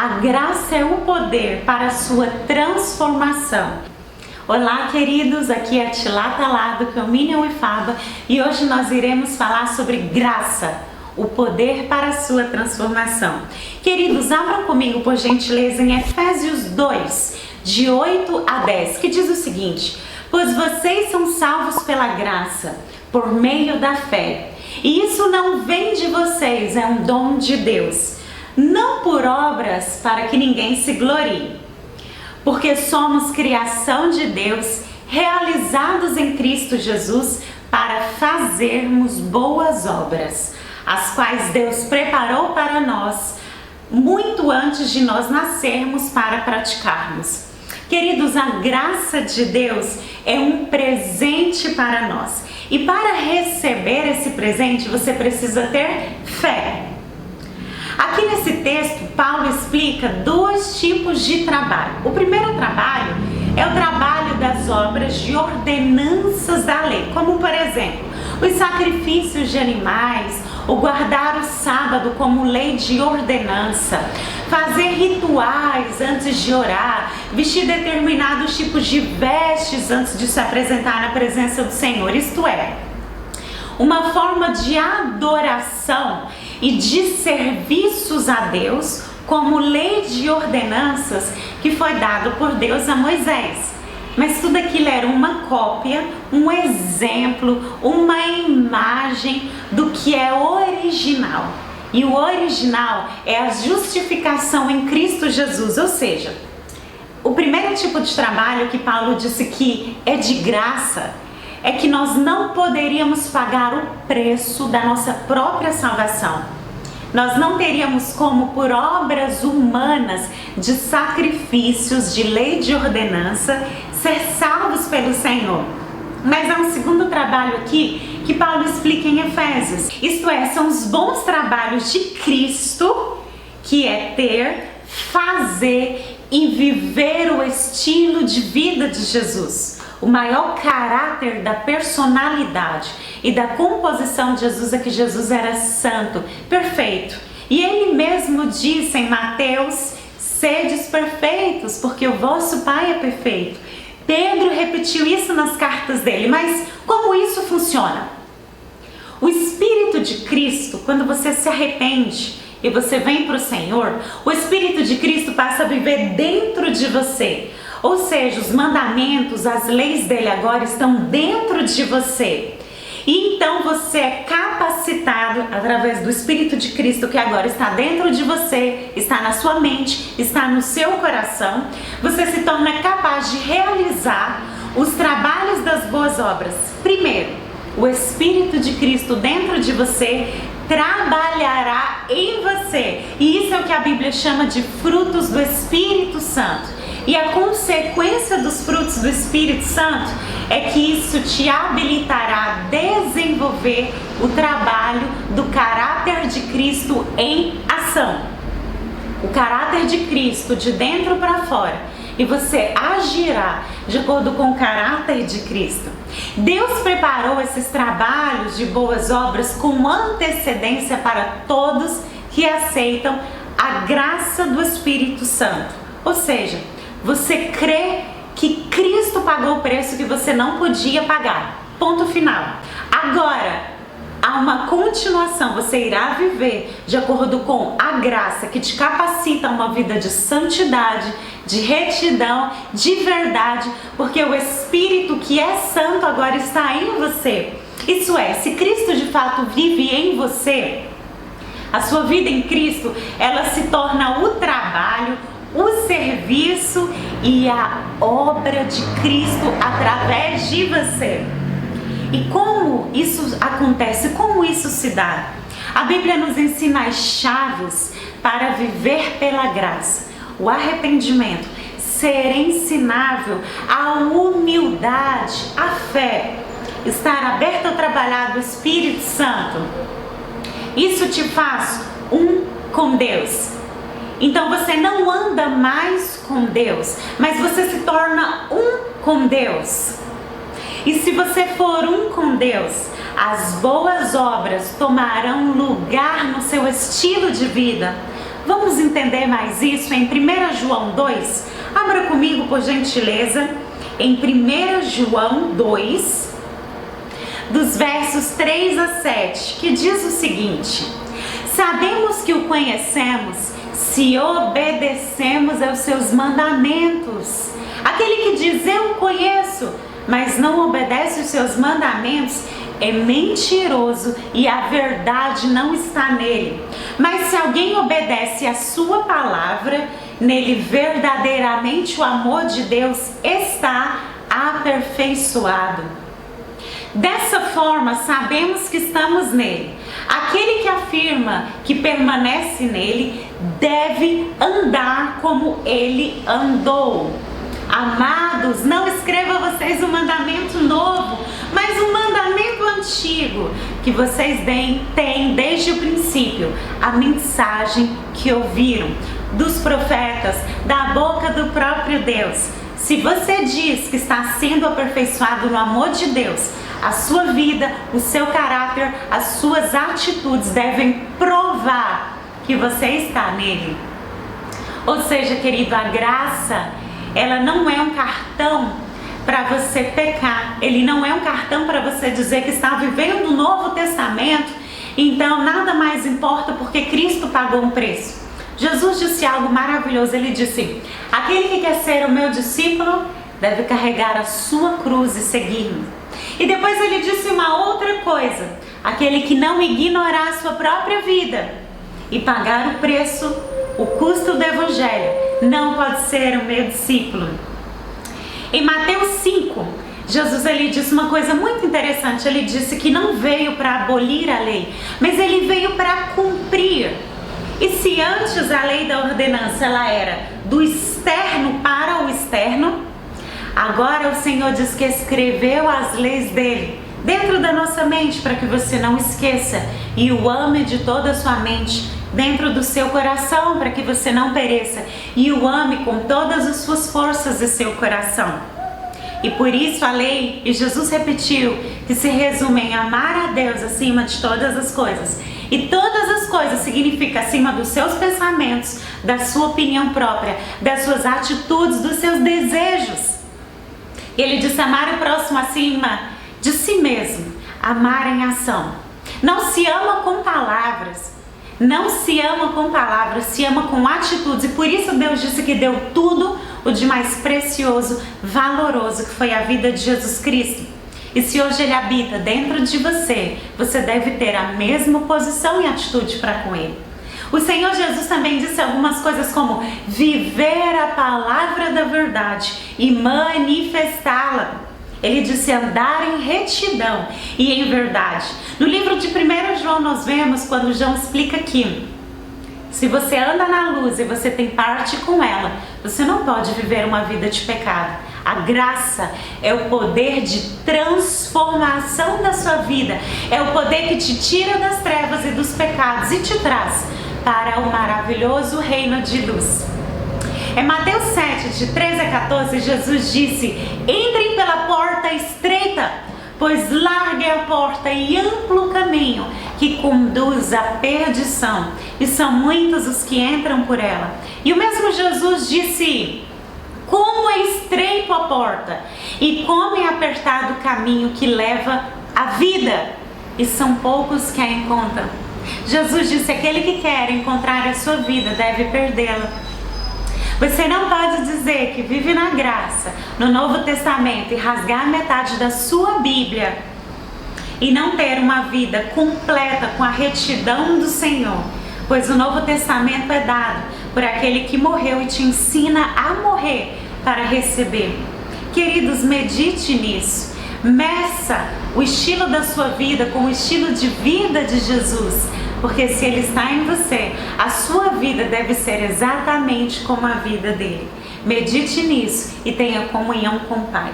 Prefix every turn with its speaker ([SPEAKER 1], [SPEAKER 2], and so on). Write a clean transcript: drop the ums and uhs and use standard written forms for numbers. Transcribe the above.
[SPEAKER 1] A graça é o poder para a sua transformação. Olá, queridos, aqui é a Tilá Talá do Caminho Uifaba e hoje nós iremos falar sobre graça, o poder para a sua transformação. Queridos, abram comigo, por gentileza, em Efésios 2, de 8 a 10, que diz o seguinte: pois vocês são salvos pela graça, por meio da fé. E isso não vem de vocês, é um dom de Deus. Não por obras para que ninguém se glorie. Porque somos criação de Deus, realizados em Cristo Jesus para fazermos boas obras, as quais Deus preparou para nós muito antes de nós nascermos para praticarmos. Queridos, a graça de Deus é um presente para nós. E para receber esse presente, você precisa ter fé. Aqui nesse texto, Paulo explica dois tipos de trabalho. O primeiro trabalho é o trabalho das obras de ordenanças da lei, como por exemplo, os sacrifícios de animais, o guardar o sábado como lei de ordenança, fazer rituais antes de orar, vestir determinados tipos de vestes antes de se apresentar na presença do Senhor. Isto é, uma forma de adoração e de serviços a Deus como lei de ordenanças que foi dado por Deus a Moisés. Mas tudo aquilo era uma cópia, um exemplo, uma imagem do que é original. E o original é a justificação em Cristo Jesus, ou seja, o primeiro tipo de trabalho que Paulo disse que é de graça é que nós não poderíamos pagar o preço da nossa própria salvação. Nós não teríamos como, por obras humanas de sacrifícios, de lei de ordenança, ser salvos pelo Senhor. Mas há um segundo trabalho aqui que Paulo explica em Efésios. Isto é, são os bons trabalhos de Cristo, que é ter, fazer e viver o estilo de vida de Jesus. O maior caráter da personalidade e da composição de Jesus é que Jesus era santo, perfeito. E ele mesmo disse em Mateus: sedes perfeitos, porque o vosso Pai é perfeito. Pedro repetiu isso nas cartas dele, mas como isso funciona? O Espírito de Cristo, quando você se arrepende e você vem para o Senhor, o Espírito de Cristo passa a viver dentro de você. Ou seja, os mandamentos, as leis dele agora estão dentro de você. E então você é capacitado através do Espírito de Cristo que agora está dentro de você, está na sua mente, está no seu coração. Você se torna capaz de realizar os trabalhos das boas obras. Primeiro, o Espírito de Cristo dentro de você trabalhará em você. E isso é o que a Bíblia chama de frutos do Espírito Santo. E a consequência dos frutos do Espírito Santo é que isso te habilitará a desenvolver o trabalho do caráter de Cristo em ação. O caráter de Cristo de dentro para fora. E você agirá de acordo com o caráter de Cristo. Deus preparou esses trabalhos de boas obras com antecedência para todos que aceitam a graça do Espírito Santo. Ou seja, você crê que Cristo pagou o preço que você não podia pagar. Ponto final. Agora, há uma continuação. Você irá viver de acordo com a graça que te capacita a uma vida de santidade, de retidão, de verdade, porque o Espírito que é santo agora está em você. Isso é, se Cristo de fato vive em você, a sua vida em Cristo, ela se torna o trabalho, o serviço e a obra de Cristo através de você. E como isso acontece? Como isso se dá? A Bíblia nos ensina as chaves para viver pela graça. O arrependimento, ser ensinável, a humildade, a fé, estar aberto ao trabalhar do Espírito Santo. Isso te faz um com Deus. Então você não anda mais com Deus, mas você se torna um com Deus. E se você for um com Deus, as boas obras tomarão lugar no seu estilo de vida. Vamos entender mais isso em 1 João 2? Abra comigo, por gentileza, em 1 João 2, dos versos 3 a 7, que diz o seguinte: sabemos que o conhecemos se obedecemos aos seus mandamentos. Aquele que diz eu conheço, mas não obedece os seus mandamentos, é mentiroso e a verdade não está nele. Mas se alguém obedece a sua palavra, nele verdadeiramente o amor de Deus está aperfeiçoado. Dessa forma, sabemos que estamos nele. Aquele que afirma que permanece nele deve andar como ele andou. Amados, não escreva a vocês um mandamento novo, mas um mandamento antigo, que vocês têm desde o princípio, a mensagem que ouviram dos profetas, da boca do próprio Deus. Se você diz que está sendo aperfeiçoado no amor de Deus, a sua vida, o seu caráter, as suas atitudes devem provar que você está nele. Ou seja, querido, a graça, ela não é um cartão para você pecar. Ele não é um cartão para você dizer que está vivendo o Novo Testamento, então nada mais importa porque Cristo pagou um preço. Jesus disse algo maravilhoso. Ele disse: aquele que quer ser o meu discípulo deve carregar a sua cruz e seguir-me. E depois ele disse uma outra coisa: aquele que não ignorar a sua própria vida e pagar o preço, o custo do evangelho, não pode ser o meu discípulo. Em Mateus 5, Jesus ele disse uma coisa muito interessante. Ele disse que não veio para abolir a lei, mas ele veio para cumprir. E se antes a lei da ordenança ela era do externo para o externo, agora o Senhor diz que escreveu as leis dele dentro da nossa mente para que você não esqueça e o ame de toda a sua mente, dentro do seu coração para que você não pereça e o ame com todas as suas forças de seu coração. E por isso a lei, e Jesus repetiu, que se resume em amar a Deus acima de todas as coisas. E todas as coisas significa acima dos seus pensamentos, da sua opinião própria, das suas atitudes, dos seus desejos. Ele disse amar o próximo acima de si mesmo, amar em ação. Não se ama com palavras, não se ama com palavras, se ama com atitudes. E por isso Deus disse que deu tudo o de mais precioso, valoroso, que foi a vida de Jesus Cristo. E se hoje Ele habita dentro de você, você deve ter a mesma posição e atitude para com Ele. O Senhor Jesus também disse algumas coisas como viver a palavra da verdade e manifestá-la. Ele disse andar em retidão e em verdade. No livro de 1 João nós vemos quando João explica que se você anda na luz e você tem parte com ela, você não pode viver uma vida de pecado. A graça é o poder de transformação da sua vida. É o poder que te tira das trevas e dos pecados e te traz para o maravilhoso reino de luz. Em Mateus 7, de 13 a 14, Jesus disse: entrem pela porta estreita, pois larga é a porta e amplo o caminho que conduz à perdição, e são muitos os que entram por ela. E o mesmo Jesus disse: como é estreito a porta e como é apertado o caminho que leva à vida, e são poucos que a encontram. Jesus disse: aquele que quer encontrar a sua vida deve perdê-la. Você não pode dizer que vive na graça, no Novo Testamento, e rasgar metade da sua Bíblia e não ter uma vida completa com a retidão do Senhor, pois o Novo Testamento é dado por aquele que morreu e te ensina a morrer para receber. Queridos, medite nisso. Meça o estilo da sua vida com o estilo de vida de Jesus, porque se Ele está em você, a sua vida deve ser exatamente como a vida dele. Medite nisso e tenha comunhão com o Pai.